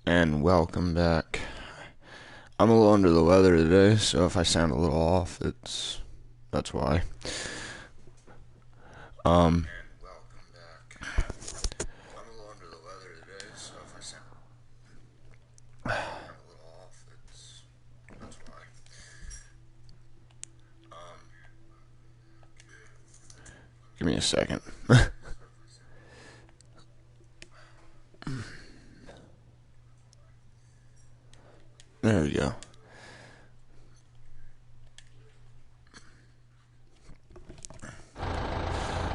And welcome back. I'm a little under the weather today, so if I sound a little off, that's why. Um, Give me a second. There we go.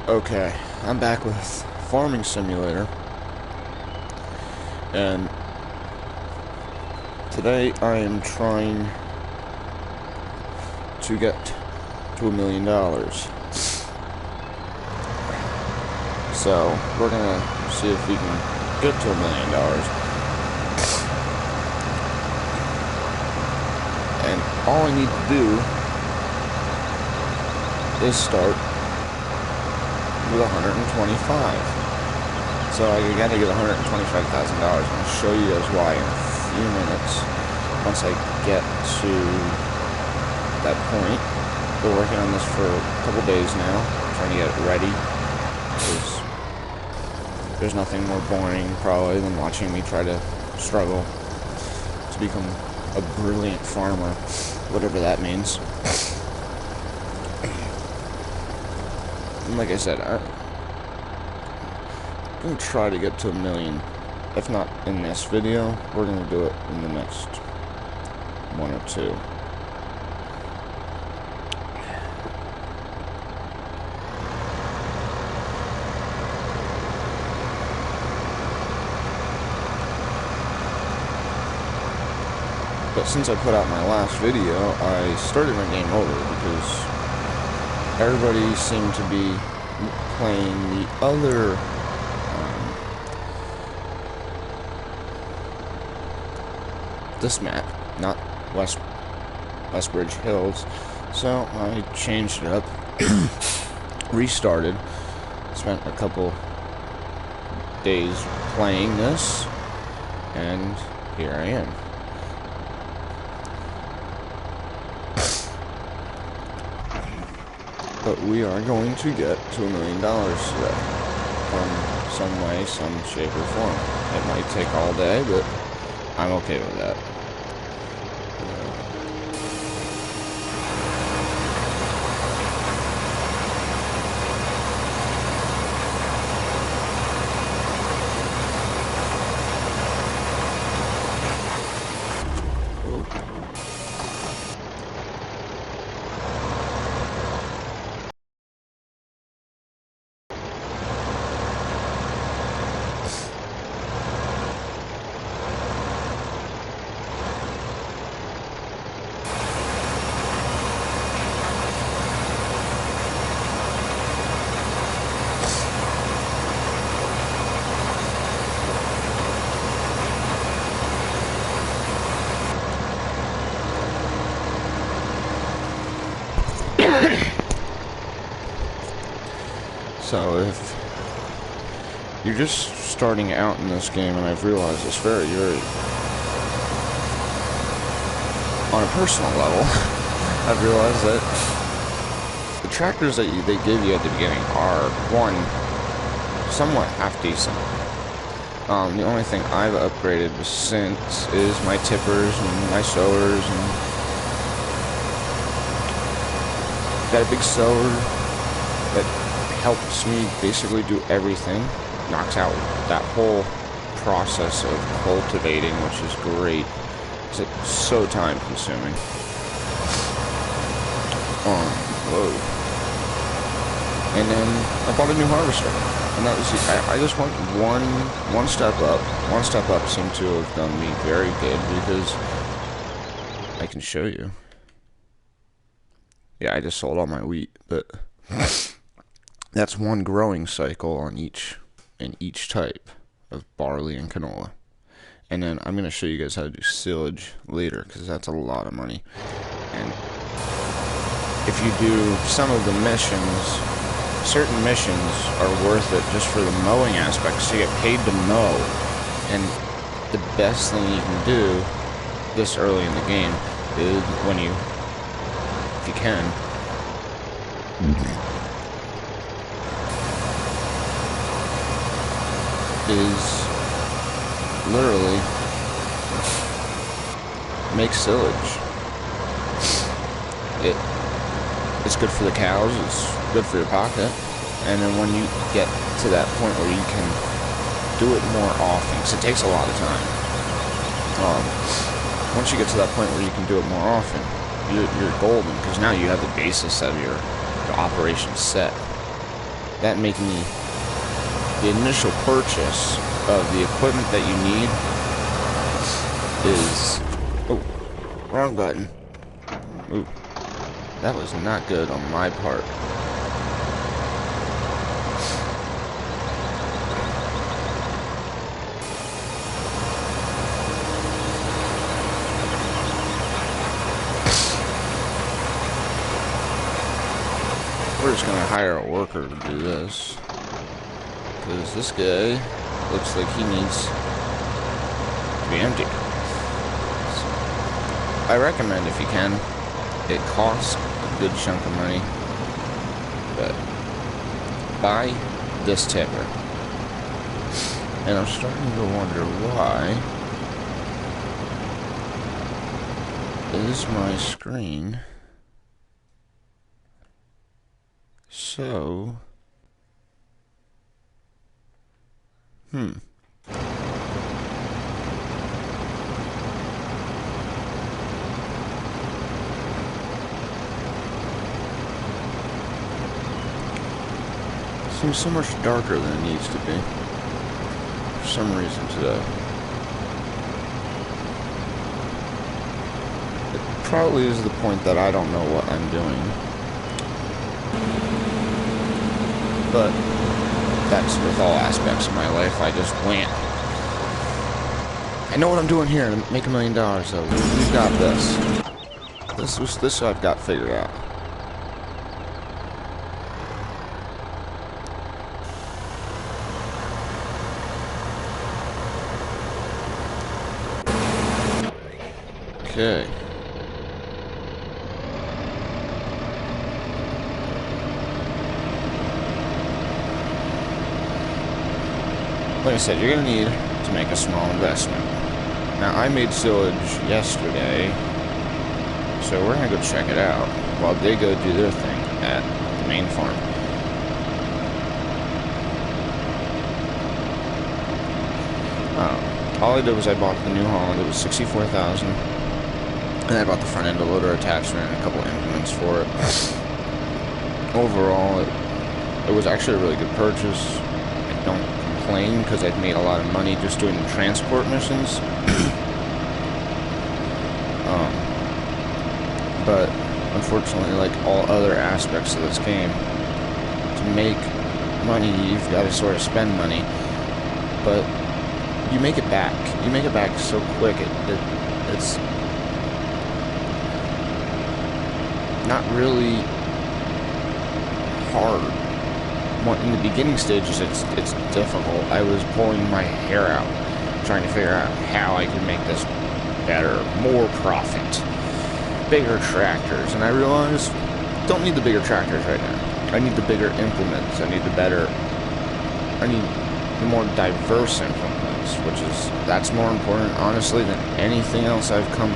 Okay, I'm back with Farming Simulator. And today I am trying to get to $1 million. So, we're gonna see if we can get to $1 million. And all I need to do is start with 125. So I gotta get $125,000. I'll show you guys why in a few minutes. Once I get to that point. Been working on this for a couple days now, trying to get it ready. Because there's nothing more boring probably than watching me try to struggle to become a brilliant farmer, whatever that means. And like I said, I'm gonna try to get to $1 million. If not in this video, we're gonna do it in the next one or two. But since I put out my last video, I started my game over because everybody seemed to be playing the other this map, not Westbridge Hills. So I changed it up, restarted, spent a couple days playing this, and here I am. But we are going to get to $1 million today, from some way, some shape, or form. It might take all day, but I'm okay with that. So if you're just starting out in this game, and I've realized this very on a personal level, I've realized that the tractors that they give you at the beginning are, one, somewhat half-decent. The only thing I've upgraded since is my tippers and my sowers, and got a big sower that helps me basically do everything. Knocks out that whole process of cultivating, which is great. It's so time consuming. Whoa. And then I bought a new harvester. And that was I just went one step up. One step up seemed to have done me very good because I can show you. Yeah, I just sold all my wheat, but that's one growing cycle on each type of barley and canola. And then I'm going to show you guys how to do silage later, because that's a lot of money. And if you do some of the missions, certain missions are worth it just for the mowing aspects. So you get paid to mow. And the best thing you can do this early in the game is when you, if you can, is literally make silage. It's good for the cows, it's good for your pocket, and then when you get to that point where you can do it more often, because it takes a lot of time. Once you get to that point where you can do it more often, you're golden, because now you have the basis of your operation set. That making the initial purchase of the equipment that you need is... Oh, wrong button. Ooh, that was not good on my part. We're just gonna hire a worker to do this, because this guy looks like he needs to be empty. So, I recommend, if you can, it costs a good chunk of money, but buy this tipper. And I'm starting to wonder why is my screen so... Seems so much darker than it needs to be. For some reason today. It probably is the point that I don't know what I'm doing. But that's with all aspects of my life. I just went. I know what I'm doing here to make $1 million, though. We've got this. This I've got figured out. Okay. Like I said, you're going to need to make a small investment. Now, I made silage yesterday, so we're going to go check it out while they go do their thing at the main farm. All I did was I bought the New Holland. It was $64,000, and I bought the front end loader attachment and a couple implements for it. Overall, it was actually a really good purchase. I don't complain because I've made a lot of money just doing the transport missions. But unfortunately, like all other aspects of this game, to make money, you've got to sort of spend money. But you make it back. You make it back so quick. It's not really hard. In the beginning stages, it's difficult. I was pulling my hair out, trying to figure out how I could make this better, more profit, bigger tractors, and I realized don't need the bigger tractors right now. I need the bigger implements. I need the more diverse implements, that's more important, honestly, than anything else I've come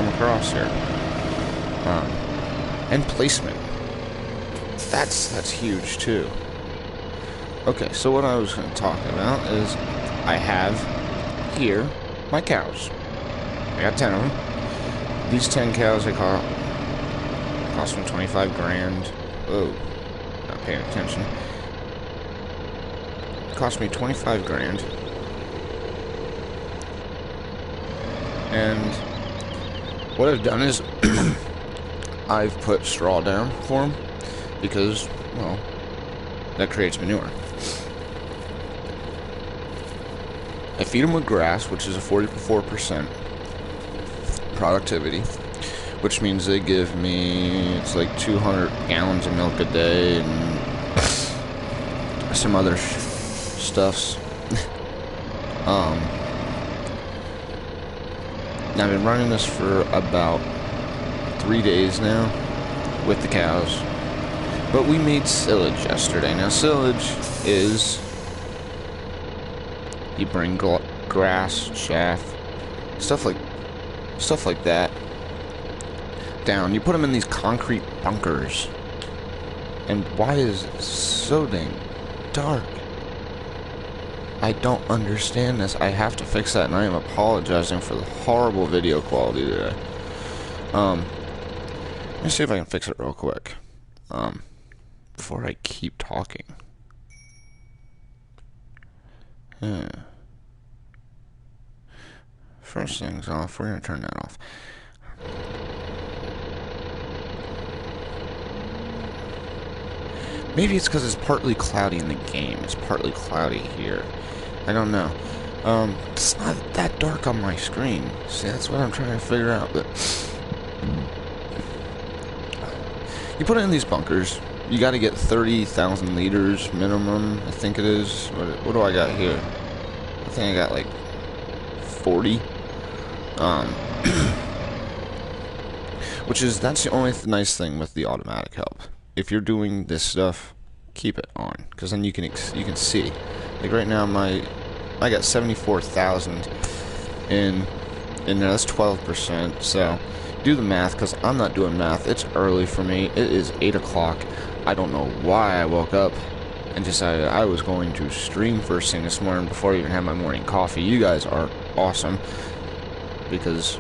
across here. And placement. That's huge too. Okay, so what I was going to talk about is I have here my cows. I got 10 of them. These 10 cows cost me 25 grand. Oh, not paying attention. It cost me 25 grand. And what I've done is I've put straw down for them because, well, that creates manure. I feed them with grass, which is a 44% productivity, which means they give me, it's like 200 gallons of milk a day and some other stuffs. Now, I've been running this for about 3 days now with the cows. But we made silage yesterday. Now, silage is you bring grass, chaff, stuff like that down. You put them in these concrete bunkers. And why is it so dang dark? I don't understand this. I have to fix that, and I am apologizing for the horrible video quality today. Let me see if I can fix it real quick. Before I keep talking. First things off, we're gonna turn that off. Maybe it's because it's partly cloudy in the game. It's partly cloudy here. I don't know. It's not that dark on my screen. See, that's what I'm trying to figure out. But you put it in these bunkers. You got to get 30,000 liters minimum, I think it is. What do I got here? I think I got like 40. That's the only nice thing with the automatic help. If you're doing this stuff, keep it on, because then you can see. Like right now, I got 74,000 in there. That's 12%. So do the math, because I'm not doing math. It's early for me. It is 8 o'clock. I don't know why I woke up and decided I was going to stream first thing this morning before I even had my morning coffee. You guys are awesome, because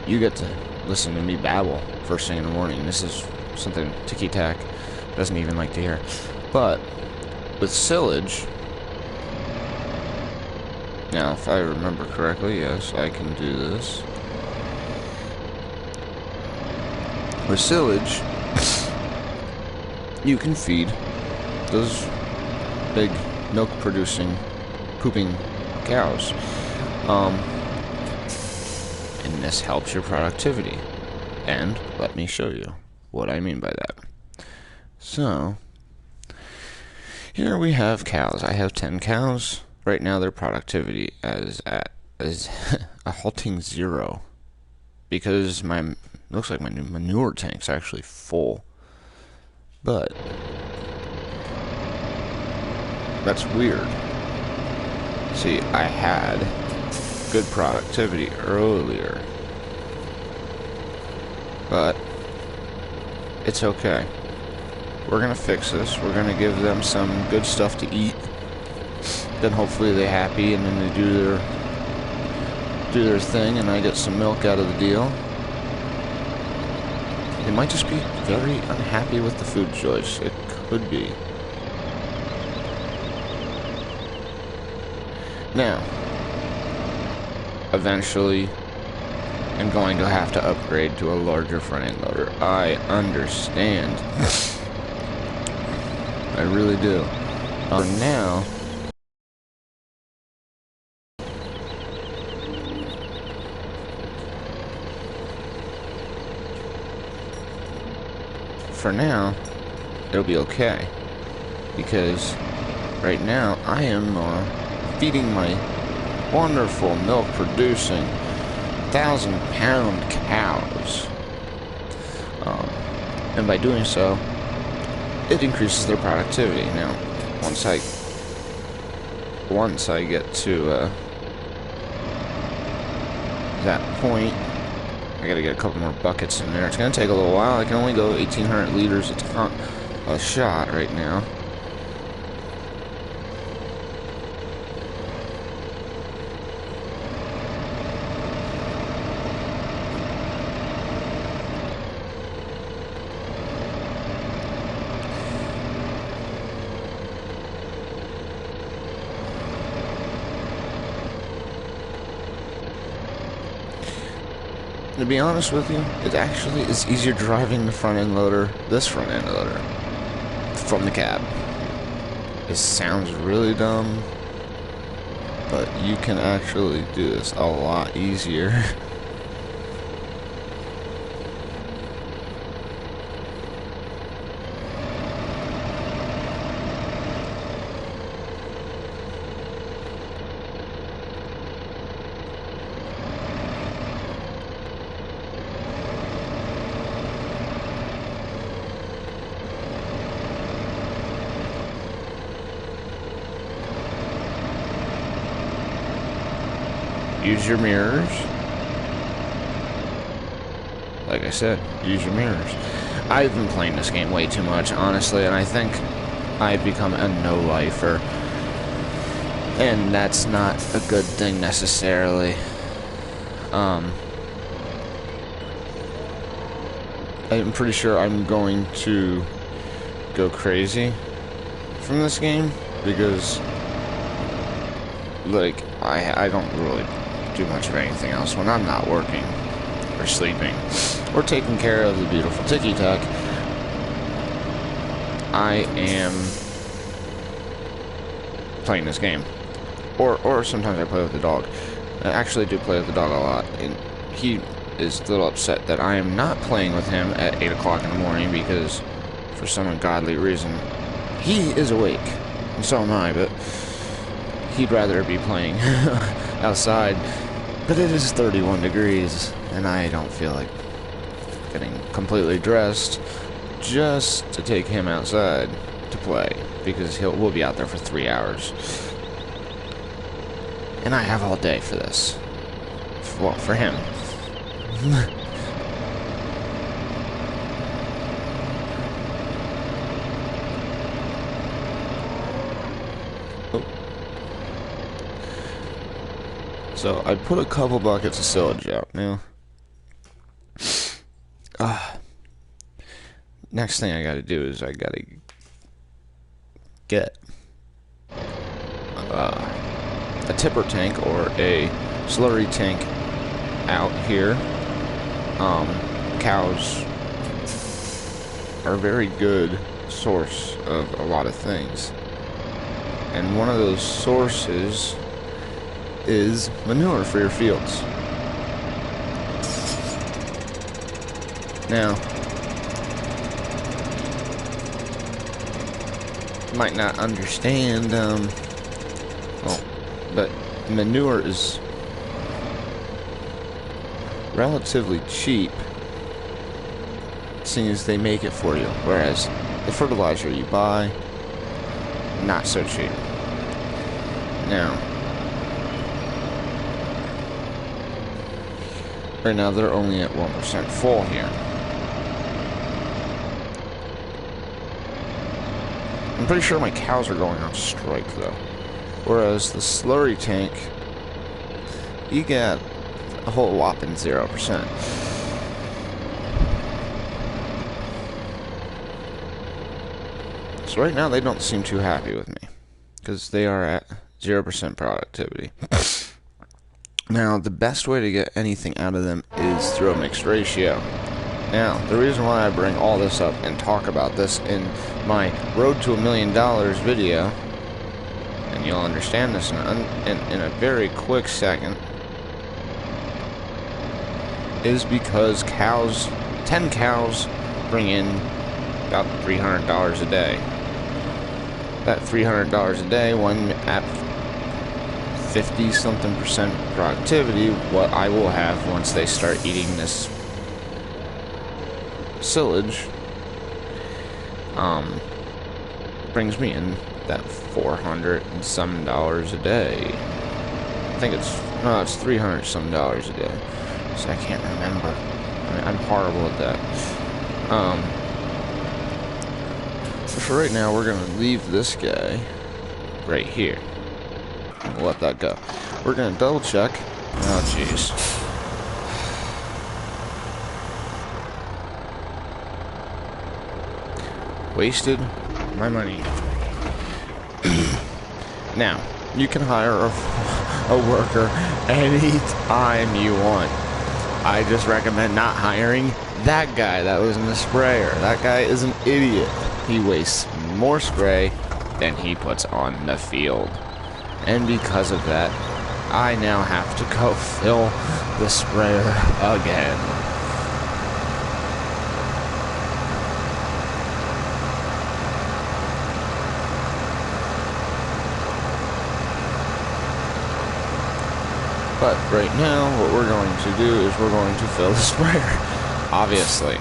you get to listen to me babble first thing in the morning. This is something Tiki Tac doesn't even like to hear. But with silage, now if I remember correctly, yes, I can do this. With silage, you can feed those big milk producing pooping cows, and this helps your productivity. And let me show you what I mean by that. So here we have cows. I have 10 cows right now. Their productivity is a halting 0, because looks like my new manure tank's actually full. But that's weird. See, I had good productivity earlier, but it's okay. We're gonna fix this. We're gonna give them some good stuff to eat. Then hopefully they're happy, and then they do their thing, and I get some milk out of the deal. They might just be very unhappy with the food choice. It could be. Now, eventually, I'm going to have to upgrade to a larger front end loader. I understand. I really do. Now, for now, it'll be okay, because right now I am feeding my wonderful milk producing 1,000-pound cows, and by doing so, it increases their productivity. Now, once I get to that point, I gotta get a couple more buckets in there. It's gonna take a little while. I can only go 1,800 liters a shot right now. To be honest with you, it actually is easier driving the front end loader, this front end loader, from the cab. It sounds really dumb, but you can actually do this a lot easier. use your mirrors. Like I said, use your mirrors. I've been playing this game way too much, honestly, and I think I've become a no-lifer. And that's not a good thing necessarily. I'm pretty sure I'm going to go crazy from this game because, like, I don't really do much of anything else when I'm not working or sleeping or taking care of the beautiful Tiki Tuck. I am playing this game. Or sometimes I play with the dog. I actually do play with the dog a lot, and he is a little upset that I am not playing with him at 8 o'clock in the morning because, for some ungodly reason, he is awake, and so am I, but he'd rather be playing outside. But it is 31 degrees, and I don't feel like getting completely dressed just to take him outside to play, because we'll be out there for 3 hours. And I have all day for this. Well, for him. Oh. So, I put a couple buckets of silage out now. Next thing I gotta do is I gotta get a tipper tank or a slurry tank out here. Cows are a very good source of a lot of things, and one of those sources is manure for your fields. Now, you might not understand, but manure is relatively cheap, seeing as they make it for you, whereas the fertilizer you buy, not so cheap. Now, right now they're only at 1% full here. I'm pretty sure my cows are going on strike though. Whereas the slurry tank, you get a whole whopping 0%. So right now they don't seem too happy with me, because they are at 0% productivity. Now, the best way to get anything out of them is through a mixed ratio. Now, the reason why I bring all this up and talk about this in my Road to $1 Million video, and you'll understand this in a very quick second, is because 10 cows bring in about $300 a day. That $300 a day, when at 50-something% productivity, what I will have once they start eating this silage, brings me in that $400 and some dollars a day. I think it's 300 some dollars a day. So I can't remember. I'm horrible at that. So for right now, we're gonna leave this guy right here. We'll let that go. We're gonna double check. Oh jeez. Wasted my money. Now, you can hire a worker anytime you want. I just recommend not hiring that guy that was in the sprayer. That guy is an idiot. He wastes more spray than he puts on the field. And because of that, I now have to go fill the sprayer again. But right now, what we're going to do is we're going to fill the sprayer, obviously.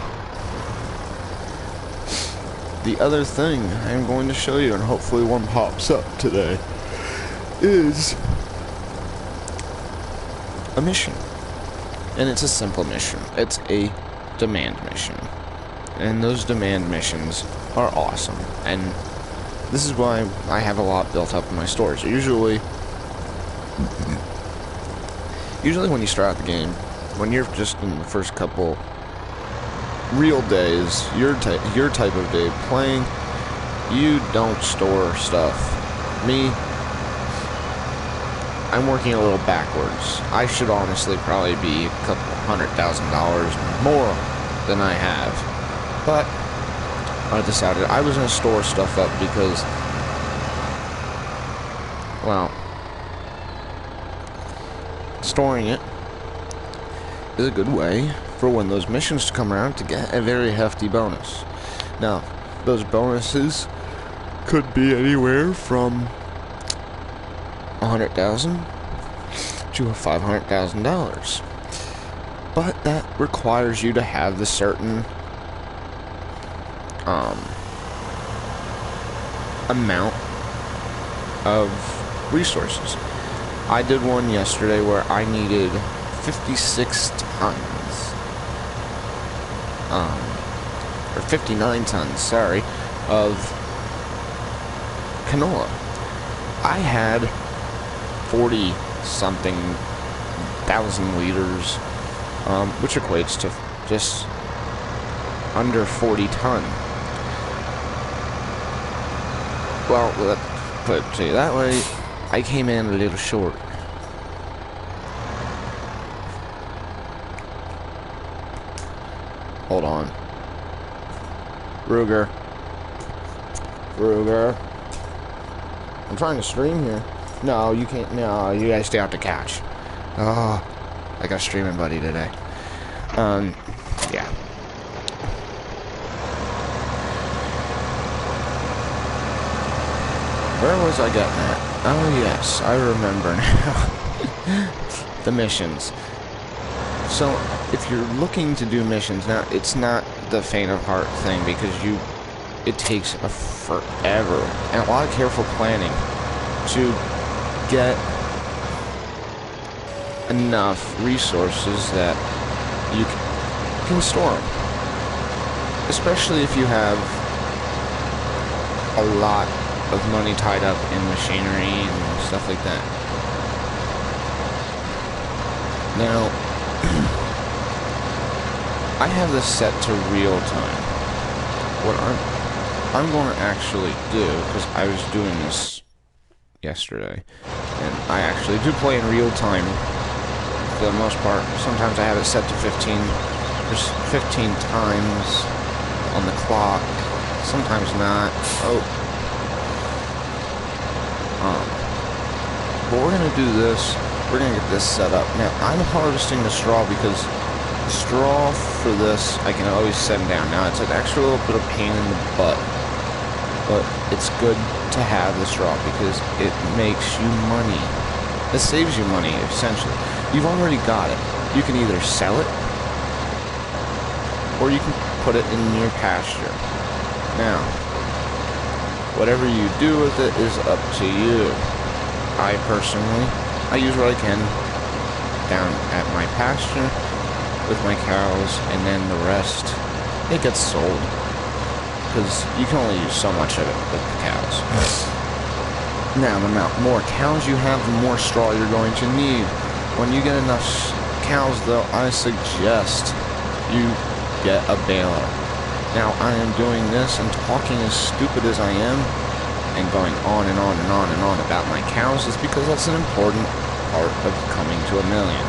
The other thing I'm going to show you, and hopefully one pops up today, is a mission. And it's a simple mission. It's a demand mission. And those demand missions are awesome. And this is why I have a lot built up in my stores. Usually when you start out the game, when you're just in the first couple real days, your type of day playing, you don't store stuff. Me, I'm working a little backwards. I should honestly probably be a couple $100,000 more than I have. But I decided I was going to store stuff up because, well, storing it is a good way for when those missions come around to get a very hefty bonus. Now, those bonuses could be anywhere from $100,000 to $500,000. But that requires you to have the certain amount of resources. I did one yesterday where I needed 56 tons, or 59 tons, sorry, of canola. I had 40-something thousand liters, which equates to just under 40 ton. Well, let's put it to you that way, I came in a little short. Hold on. Ruger. I'm trying to stream here. No, you can't. No, you guys stay off the couch. Oh, I got a streaming buddy today. Yeah. Where was I getting at? Oh, yes, I remember now. The missions. So, if you're looking to do missions, now, it's not the faint of heart thing, because it takes forever, and a lot of careful planning to get enough resources that you can store them. Especially if you have a lot of money tied up in machinery and stuff like that. Now, I have this set to real time. What I'm going to actually do, because I was doing this yesterday, and I actually do play in real time for the most part. Sometimes I have it set to 15. There's 15 times on the clock. Sometimes not. But we're going to do this. We're going to get this set up. Now, I'm harvesting the straw because the straw for this, I can always send down. Now, it's an extra little bit of pain in the butt, but it's good to have the straw because it makes you money. It saves you money, essentially. You've already got it. You can either sell it, or you can put it in your pasture. Now, whatever you do with it is up to you. I personally, I use what I can down at my pasture with my cows, and then the rest, it gets sold. Because you can only use so much of it with the cows. Now, the more cows you have, the more straw you're going to need. When you get enough cows, though, I suggest you get a baler. Now, I am doing this and talking as stupid as I am, and going on and on and on and on about my cows is because that's an important part of coming to $1 million.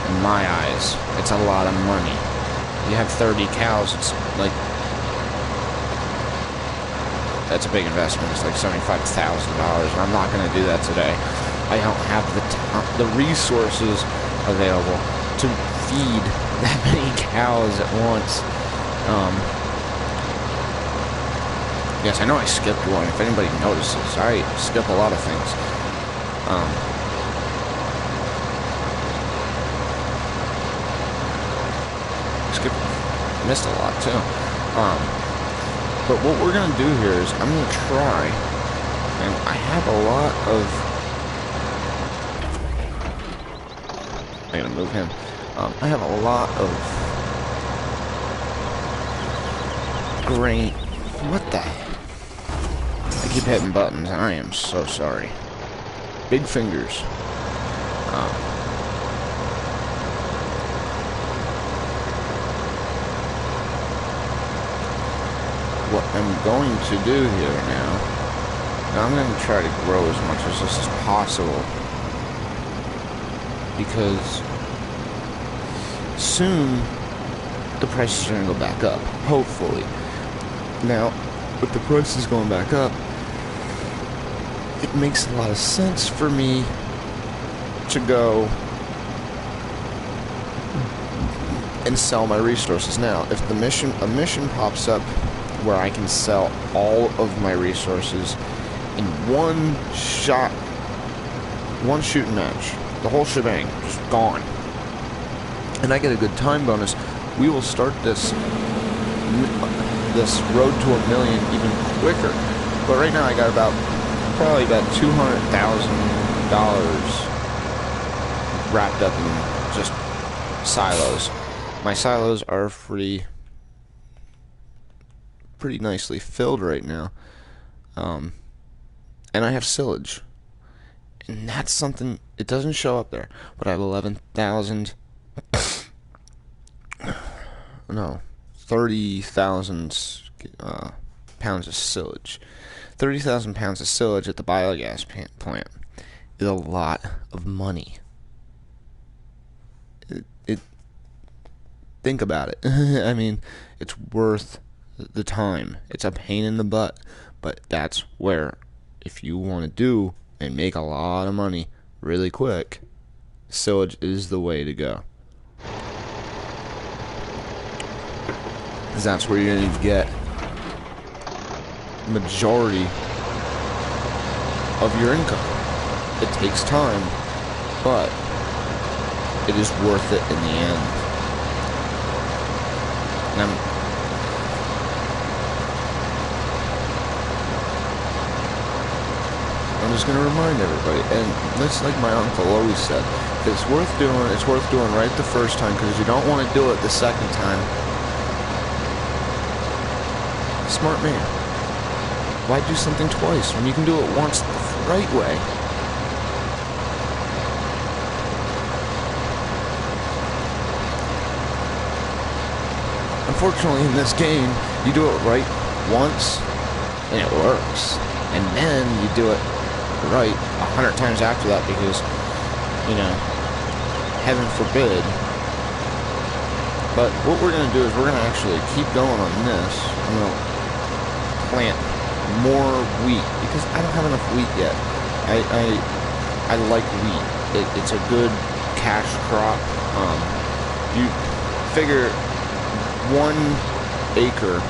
In my eyes, it's a lot of money. You have 30 cows, it's like, that's a big investment. It's like $75,000, and I'm not going to do that today. I don't have the resources available to feed that many cows at once. Yes, I know I skipped one, if anybody notices. I skip a lot of things. Missed a lot, too. But what we're going to do here is I'm going to try, and I have a lot of I'm gonna move him. I have a lot of grain. What the heck? I keep hitting buttons, and I am so sorry. Big fingers. What I'm going to do here now, I'm going to try to grow as much as this as possible, because soon the prices are going to go back up, hopefully. Now, with the prices going back up, it makes a lot of sense for me to go and sell my resources now. If a mission pops up where I can sell all of my resources in one shot, one shooting match, the whole shebang, just gone, and I get a good time bonus, we will start this road to $1 million even quicker. But right now I got probably about $200,000 wrapped up in just silos. My silos are pretty nicely filled right now, and I have sillage, and that's something, it doesn't show up there, but I have 30,000 pounds of silage. 30,000 pounds of silage at the biogas plant is a lot of money. Think about it. I mean, it's worth the time. It's a pain in the butt, but that's where, if you want to do and make a lot of money really quick, silage is the way to go. Because that's where you're going to get majority of your income. It takes time, but it is worth it in the end. And I'm just going to remind everybody, and that's like my uncle always said, if it's worth doing right the first time, because you don't want to do it the second time. Smart man. Why do something twice when you can do it once the right way? Unfortunately, in this game, you do it right once, and it works. And then you do it right 100 times after that, because, heaven forbid. But what we're going to do is we're going to actually keep going on this. I'm going to plant more wheat, because I don't have enough wheat yet. I like wheat. It's a good cash crop. You figure 1 acre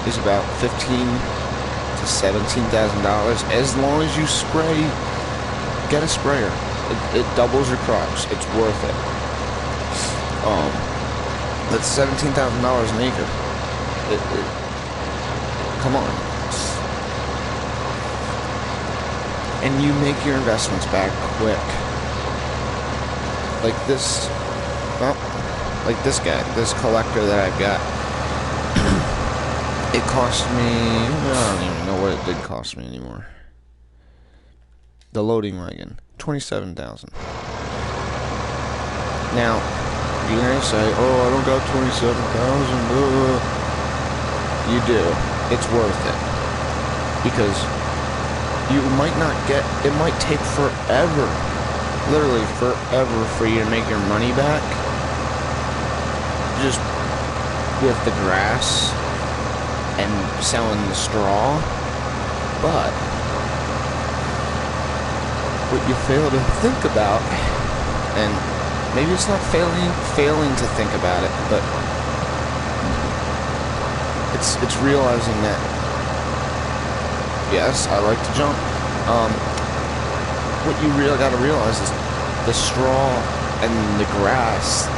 is about $15,000 to $17,000 as long as you spray. Get a sprayer. It doubles your crops. It's worth it. That's $17,000 an acre. Come on. And you make your investments back quick. Like this. Well, like this guy, this collector that I've got. It cost me, I don't even know what it did cost me anymore. The loading wagon, $27,000. Now, you're gonna say, "Oh, I don't got $27,000." You do. It's worth it, because you might not get. It might take forever, literally forever, for you to make your money back. Just with the grass and selling the straw, but what you fail to think about, and maybe it's not failing to think about it, but it's realizing that, yes, I like to jump. What you really got to realize is the straw and the grass